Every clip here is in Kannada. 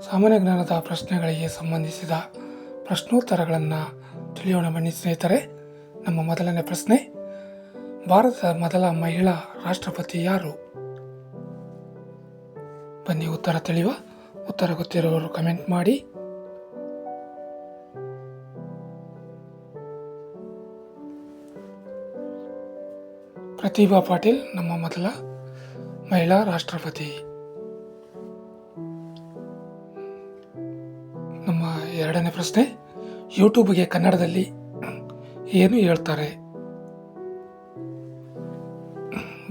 ಸಾಮಾನ್ಯ ಜ್ಞಾನದ ಪ್ರಶ್ನೆಗಳಿಗೆ ಸಂಬಂಧಿಸಿದ ಪ್ರಶ್ನೋತ್ತರಗಳನ್ನು ತಿಳಿಯೋಣ ಬನ್ನಿ ಸ್ನೇಹಿತರೆ. ನಮ್ಮ ಮೊದಲನೇ ಪ್ರಶ್ನೆ, ಭಾರತದ ಮೊದಲ ಮಹಿಳಾ ರಾಷ್ಟ್ರಪತಿ ಯಾರು? ಬನ್ನಿ ಉತ್ತರ ತಿಳಿಯುವ. ಉತ್ತರ ಗೊತ್ತಿರುವವರು ಕಮೆಂಟ್ ಮಾಡಿ. ಪ್ರತಿಭಾ ಪಾಟೀಲ್ ನಮ್ಮ ಮೊದಲ ಮಹಿಳಾ ರಾಷ್ಟ್ರಪತಿ. ನಮ್ಮ ಎರಡನೇ ಪ್ರಶ್ನೆ, ಯೂಟ್ಯೂಬ್ಗೆ ಕನ್ನಡದಲ್ಲಿ ಏನು ಹೇಳ್ತಾರೆ?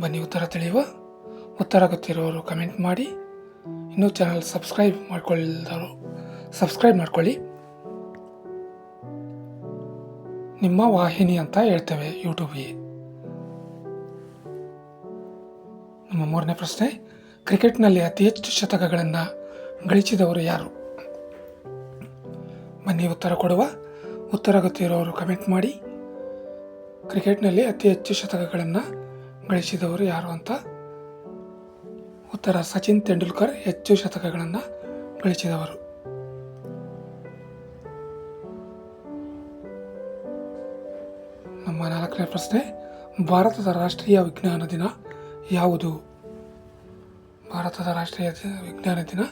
ಬನ್ನಿ ಉತ್ತರ ತಿಳಿಯುವ. ಉತ್ತರ ಗೊತ್ತಿರೋರು ಕಮೆಂಟ್ ಮಾಡಿ. ಇನ್ನೂ ಚಾನಲ್ ಸಬ್ಸ್ಕ್ರೈಬ್ ಮಾಡ್ಕೊಳ್ಳಿಲ್ಲದವರು ಸಬ್ಸ್ಕ್ರೈಬ್ ಮಾಡ್ಕೊಳ್ಳಿ. ನಿಮ್ಮ ವಾಹಿನಿ ಅಂತ ಹೇಳ್ತೇವೆ ಯೂಟ್ಯೂಬ್ಗೆ. ನಮ್ಮ ಮೂರನೇ ಪ್ರಶ್ನೆ, ಕ್ರಿಕೆಟ್ನಲ್ಲಿ ಅತಿ ಹೆಚ್ಚು ಶತಕಗಳನ್ನು ಗಳಿಸಿದವರು ಯಾರು? ಬನ್ನಿ ಉತ್ತರ ಕೊಡುವ. ಉತ್ತರ ಗೊತ್ತಿರೋರು ಕಮೆಂಟ್ ಮಾಡಿ. ಕ್ರಿಕೆಟ್ನಲ್ಲಿ ಅತಿ ಹೆಚ್ಚು ಶತಕಗಳನ್ನು ಗಳಿಸಿದವರು ಯಾರು ಅಂತ. ಉತ್ತರ ಸಚಿನ್ ತೆಂಡೂಲ್ಕರ್ ಹೆಚ್ಚು ಶತಕಗಳನ್ನು ಗಳಿಸಿದವರು. ನಮ್ಮ ನಾಲ್ಕನೇ ಪ್ರಶ್ನೆ, ಭಾರತದ ರಾಷ್ಟ್ರೀಯ ವಿಜ್ಞಾನ ದಿನ ಯಾವುದು? ಭಾರತದ ರಾಷ್ಟ್ರೀಯ ವಿಜ್ಞಾನ ದಿನ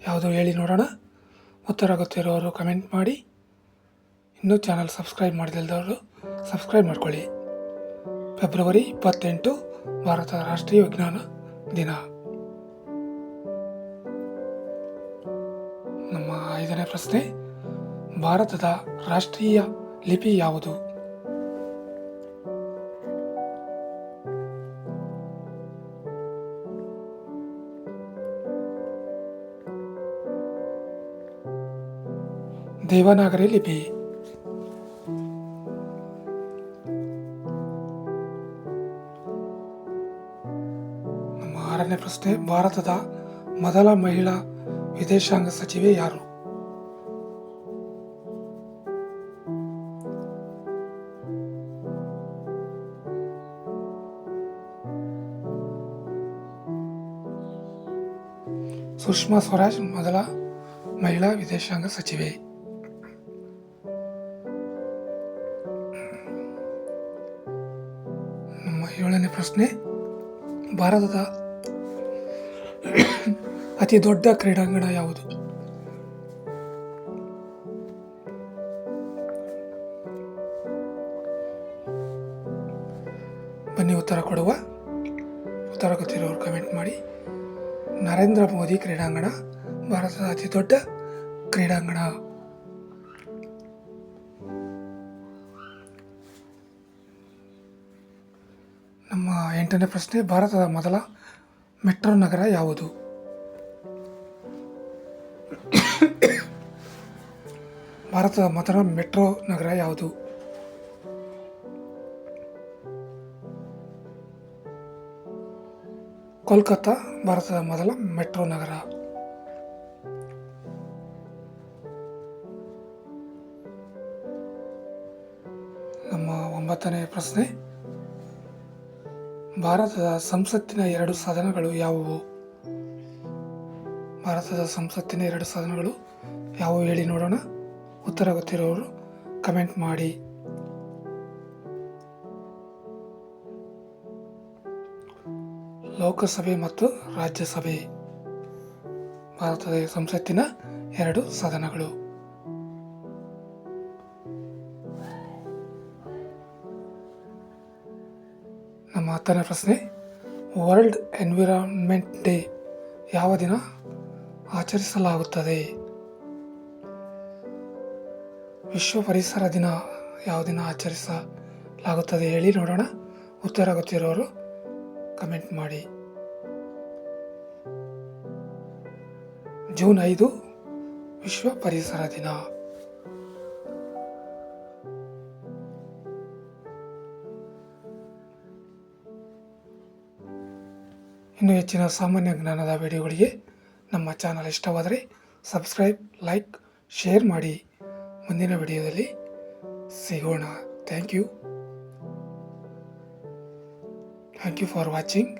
ಯಾವುದು ಹೇಳಿ ನೋಡೋಣ. ಉತ್ತರ ಗೊತ್ತಿರೋರು ಕಮೆಂಟ್ ಮಾಡಿ. ಇನ್ನೂ ಚಾನಲ್ ಸಬ್ಸ್ಕ್ರೈಬ್ ಮಾಡಿದವರು ಸಬ್ಸ್ಕ್ರೈಬ್ ಮಾಡ್ಕೊಳ್ಳಿ. ಫೆಬ್ರವರಿ 28 ಭಾರತದ ರಾಷ್ಟ್ರೀಯ ವಿಜ್ಞಾನ ದಿನ. ನಮ್ಮ ಐದನೇ ಪ್ರಶ್ನೆ, ಭಾರತದ ರಾಷ್ಟ್ರೀಯ ಲಿಪಿ ಯಾವುದು? ದೇವನಾಗರಿ ಲಿಪಿ. ನಮ್ಮ ಆರನೇ ಪ್ರಶ್ನೆ, ಭಾರತದ ಮೊದಲ ಮಹಿಳಾ ವಿದೇಶಾಂಗ ಸಚಿವೆ ಯಾರು? ಸುಷ್ಮಾ ಸ್ವರಾಜ್ ಮೊದಲ ಮಹಿಳಾ ವಿದೇಶಾಂಗ ಸಚಿವೆ. ನಮ್ಮ ಏಳನೇ ಪ್ರಶ್ನೆ, ಭಾರತದ ಅತಿ ದೊಡ್ಡ ಕ್ರೀಡಾಂಗಣ ಯಾವುದು? ಬನ್ನಿ ಉತ್ತರ ಕೊಡುವ. ಉತ್ತರ ಗೊತ್ತಿರೋರು ಕಮೆಂಟ್ ಮಾಡಿ. ನರೇಂದ್ರ ಮೋದಿ ಕ್ರೀಡಾಂಗಣ ಭಾರತದ ಅತಿ ದೊಡ್ಡ ಕ್ರೀಡಾಂಗಣ. ನಮ್ಮ ಎಂಟನೇ ಪ್ರಶ್ನೆ, ಭಾರತದ ಮೊದಲ ಮೆಟ್ರೋ ನಗರ ಯಾವುದು? ಭಾರತದ ಮೊದಲ ಮೆಟ್ರೋ ನಗರ ಯಾವುದು? ಕೋಲ್ಕತ್ತಾ ಭಾರತದ ಮೊದಲ ಮೆಟ್ರೋ ನಗರ. ನಮ್ಮ ಒಂಬತ್ತನೇ ಪ್ರಶ್ನೆ, ಭಾರತದ ಸಂಸತ್ತಿನ 2 ಸದನಗಳು ಯಾವುವು? ಭಾರತದ ಸಂಸತ್ತಿನ 2 ಸದನಗಳು ಯಾವುವು ಹೇಳಿ ನೋಡೋಣ. ಉತ್ತರ ಗೊತ್ತಿರೋರು ಕಮೆಂಟ್ ಮಾಡಿ. ಲೋಕಸಭೆ ಮತ್ತು ರಾಜ್ಯಸಭೆ ಭಾರತದ ಸಂಸತ್ತಿನ 2 ಸದನಗಳು. ನಮ್ಮ 10ನೇ ಪ್ರಶ್ನೆ, ವರ್ಲ್ಡ್ ಎನ್ವಿರಾನ್ಮೆಂಟ್ ಡೇ ಯಾವ ದಿನ ಆಚರಿಸಲಾಗುತ್ತದೆ? ವಿಶ್ವ ಪರಿಸರ ದಿನ ಯಾವ ದಿನ ಆಚರಿಸಲಾಗುತ್ತದೆ ಹೇಳಿ ನೋಡೋಣ. ಉತ್ತರ ಗೊತ್ತಿರೋರು ಕಮೆಂಟ್ ಮಾಡಿ. ಜೂನ್ 5 ವಿಶ್ವ ಪರಿಸರ ದಿನ. ಇನ್ನು ಹೆಚ್ಚಿನ ಸಾಮಾನ್ಯ ಜ್ಞಾನದ ವಿಡಿಯೋಗಳಿಗೆ ನಮ್ಮ ಚಾನಲ್ ಇಷ್ಟವಾದರೆ ಸಬ್ಸ್ಕ್ರೈಬ್, ಲೈಕ್, ಶೇರ್ ಮಾಡಿ. ಮುಂದಿನ ವಿಡಿಯೋದಲ್ಲಿ ಸಿಗೋಣ. Thank you for watching.